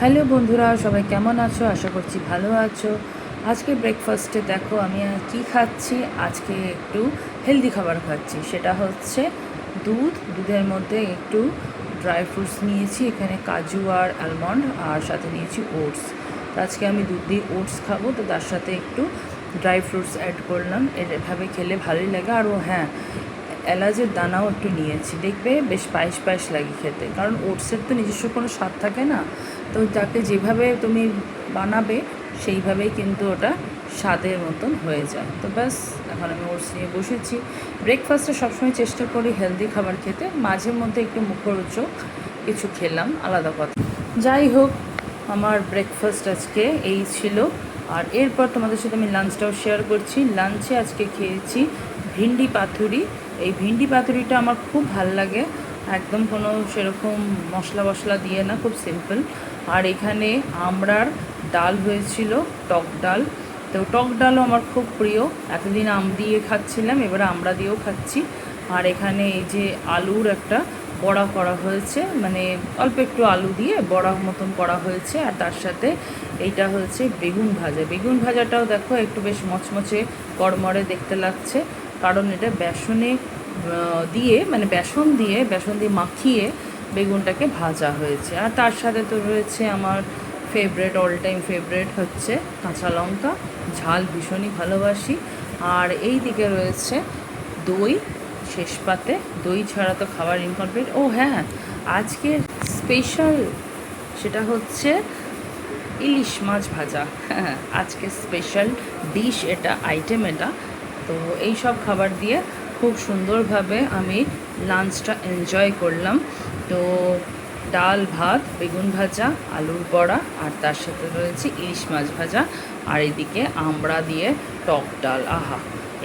Hello বন্ধুরা, সবাই কেমন আছো? আশা করছি ভালো আছো। আজকে ব্রেকফাস্টে দেখো আমি কি খাচ্ছি। আজকে একটু হেলদি খাবার খাচ্ছি। সেটা হচ্ছে দুধের মধ্যে একটু ড্রাই ফ্রুটস নিয়েছি, এখানে কাজু আর আলমন্ড, আর সাথে নিয়েছি ওটস। তো আজকে আমি দুধ দিয়ে ওটস খাবো, তো তার সাথে একটু ড্রাই ফ্রুটস অ্যাড করলাম। এভাবে খেলে ভালোই লাগে। আরও হ্যাঁ, এলাচের দানাও একটু নিয়েছি, দেখবে বেশ পায়েস পায়েস লাগে খেতে, কারণ ওটসের তো নিজস্ব কোনো স্বাদ থাকে না। তো যাকে যেভাবে তুমি বানাবে সেইভাবেই কিন্তু ওটা স্বাদের মতন হয়ে যায়। তো ব্যাস, এখন আমি ওটস নিয়ে বসেছি। ব্রেকফাস্টে সবসময় চেষ্টা করি হেলদি খাবার খেতে, মাঝে মধ্যে একটু মুখরোচক কিছু খেলাম, আলাদা কথা। যাই হোক, আমার ব্রেকফাস্ট আজকে এই ছিল। আর এরপর তোমাদের সাথে আমি লাঞ্চটাও শেয়ার করছি। লাঞ্চে আজকে খেয়েছি ভিন্ডি পাতুরি। এই ভিন্ডি পাতুরিটা আমার খুব ভাল লাগে, একদম কোনো সেরকম মশলা মশলা দিয়ে না, খুব সিম্পল। আর এখানে আমড়ার ডাল হয়েছিল, টক ডাল। তো টক ডালও আমার খুব প্রিয়, এতদিন আম দিয়ে খাচ্ছিলাম, এবারে আমড়া দিয়েও খাচ্ছি। আর এখানে এই যে আলুর একটা বড়া করা হয়েছে, মানে অল্প একটু আলু দিয়ে বড়া মতন করা হয়েছে। আর তার সাথে এইটা হচ্ছে বেগুন ভাজা। বেগুন ভাজাটাও দেখো একটু বেশ মচমচে কড়মড়ে দেখতে লাগছে, কারণ এটা বেসনে দিয়ে, মানে বেসন দিয়ে মাখিয়ে বেগুনটাকে ভাজা হয়েছে। আর তার সাথে তো রয়েছে আমার ফেভারেট, অল টাইম ফেভারেট হচ্ছে কাঁচা লঙ্কা, ঝাল ভীষণই ভালোবাসি। আর এই দিকে রয়েছে দই শেষ পাতে, দই ছাড়া তো খাবার ইনকমপ্লিট। ও হ্যাঁ, আজকের স্পেশাল সেটা হচ্ছে ইলিশ মাছ ভাজা। হ্যাঁ, আজকে স্পেশাল ডিশ এটা, আইটেম এটা। তো এই সব খাবার দিয়ে খুব সুন্দরভাবে আমি লাঞ্চটা এনজয় করলাম। তো ডাল, ভাত, বেগুন ভাজা, আলুর বড়া, আর তার সাথে রয়েছে ইলিশ মাছ ভাজা, আর এদিকে আমড়া দিয়ে টক ডাল। আহা!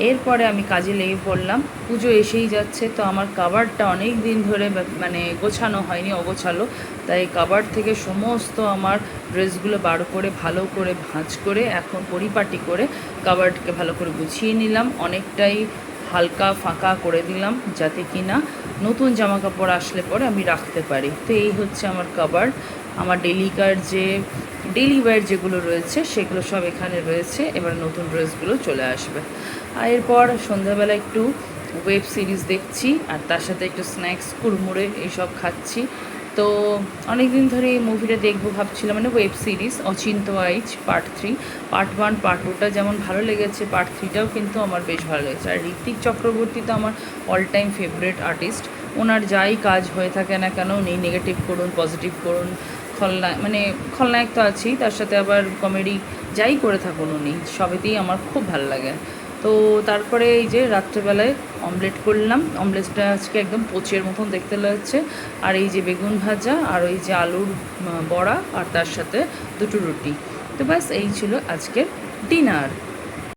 এরপরে আমি কাজে লেগে পড়লাম। পুজো এসেই যাচ্ছে, তো আমার কাবার্ডটা অনেক দিন ধরে মানে গোছানো হয়নি, অগোছালো। তাই কাবার্ড থেকে সমস্ত আমার ড্রেসগুলো বার করে ভালো করে ভাঁজ করে এখন পরিপাটি করে কাবার্ডকে ভালো করে গুছিয়ে নিলাম। অনেকটাই হালকা ফাঁকা করে দিলাম, যাতে কি না নতুন জামা কাপড় আসলে পরে আমি রাখতে পারি। তো এই হচ্ছে আমার কাবার্ড। আমার ডেলি ওয়্যার যেগুলো রয়েছে সেগুলো সব এখানে রয়েছে। এবার নতুন ড্রেসগুলো চলে আসবে। আর এরপর সন্ধ্যাবেলা একটু ওয়েব সিরিজ দেখছি, আর তার সাথে একটু স্ন্যাক্স, কুড়মুড়ে এইসব খাচ্ছি। তো অনেক দিন ধরে এই মুভিটা দেখবো ভাবছিলাম, মানে ওয়েব সিরিজ অচিন্ত আইচ পার্ট 3। পার্ট 1 পার্ট 2টা যেমন ভালো লেগেছে, পার্ট 3টাও কিন্তু আমার বেশ ভালো লেগেছে। আর ঋত্বিক চক্রবর্তী তো আমার অল টাইম ফেভারিট আর্টিস্ট। ওনার যাই কাজ হয়ে থাকে না কেন, উনি নেগেটিভ করুন, পজিটিভ করুন, খলনায়ক তো আছেই, তার সাথে আবার কমেডি, যাই করে থাকুন উনি সবেতেই আমার খুব ভালো লাগে। তো তারপরে এই যে রাত্রেবেলায় অমলেট করলাম। অমলেটটা আজকে একদম পোচের মতন দেখতে লাগছে। আর এই যে বেগুন ভাজা, আর ওই যে আলুর বড়া, আর তার সাথে দুটো রুটি। তো ব্যাস, এই ছিল আজকের ডিনার।